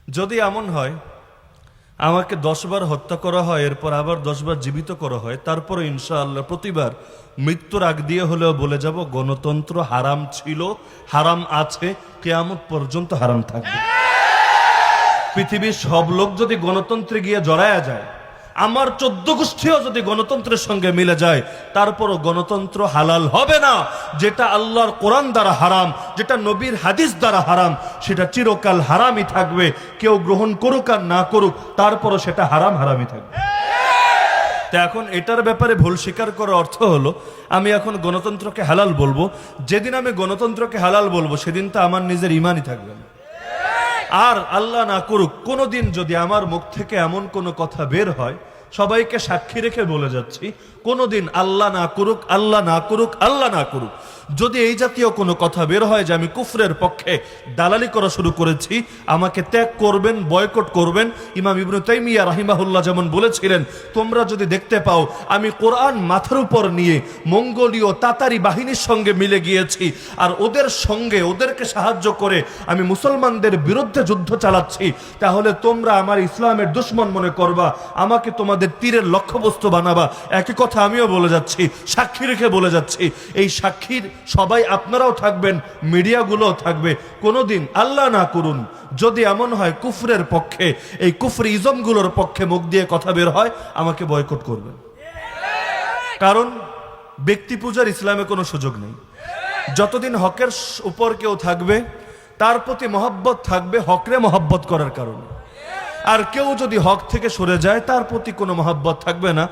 যদি এমন হয় আমাকে 10 বার হত্যা করা হয়, এরপর আবার 10 বার জীবিত করা হয়, তারপরে ইনশাআল্লাহ প্রতিবার মৃত্যুর আগ দিয়ে হলেও বলে যাব গণতন্ত্র হারাম ছিল, হারাম আছে, কিয়ামত পর্যন্ত হারাম থাকবে। পৃথিবীর সব লোক যদি গণতন্ত্রে গিয়ে জড়ায়া যায়, আমার 14 গোষ্ঠীও যদি গণতন্ত্রের সঙ্গে মিলে যায়, তারপরও গণতন্ত্র হালাল হবে না। যেটা আল্লাহর কোরআন দ্বারা হারাম, যেটা নবীর হাদিস দ্বারা হারাম, সেটা চিরকাল হারামই থাকবে। কেউ গ্রহণ করুক আর না করুক, তারপরও সেটা হারাম হারামই থাকবে। তা এখন এটার ব্যাপারে ভুল স্বীকার করার অর্থ হলো আমি এখন গণতন্ত্রকে হালাল বলবো। যেদিন আমি গণতন্ত্রকে হালাল বলবো সেদিন তো আমার নিজের ইমানই থাকবে না। আর আল্লাহ না করুক কোনোদিন যদি আমার মুখ থেকে এমন কোনো কথা বের হয়, সবাইকে সাক্ষী রেখে বলে যাচ্ছি, কোনোদিন আল্লাহ না করুক, আল্লাহ না করুক, আল্লাহ না করুক, যদি এই জাতীয় কোনো কথা বের হয় যে আমি কুফরের পক্ষে দালালি করা শুরু করেছি, আমাকে ত্যাগ করবেন, বয়কট করবেন। ইমাম ইবনে তাইমিয়া রাহিমাহুল্লাহ যেমন বলেছিলেন, তোমরা যদি দেখতে পাও আমি কোরআন মাথার উপর নিয়ে মঙ্গোলীয় তাতারি বাহিনীর সঙ্গে মিলে গিয়েছি, আর ওদের সঙ্গে ওদেরকে সাহায্য করে আমি মুসলমানদের বিরুদ্ধে যুদ্ধ চালাচ্ছি, তাহলে তোমরা আমার ইসলামের দুশমন মনে করবা, আমাকে তোমাদের তীরের লক্ষ্যবস্তু বানাবা। একই কথা আমিও বলে যাচ্ছি, সাক্ষী রেখে বলে যাচ্ছি, এই সাক্ষীর সবাই আপনারাও থাকবেন, মিডিয়াগুলোও থাকবে। কোনোদিন আল্লাহ না করুন যদি এমন হয় কুফরের পক্ষে, এই কুফরি ইজমগুলোর পক্ষে মুখ দিয়ে কথা বের হয়, আমাকে বয়কট করবেন। কারণ ব্যক্তি পূজার ইসলামে কোনো সুযোগ নেই। যতদিন হকের উপর কেউ থাকবে তার প্রতি মহব্বত থাকবে হকরে মহব্বত করার কারণে, আর কেউ যদি হক থেকে সরে যায় তার প্রতি কোনো মহব্বত থাকবে না।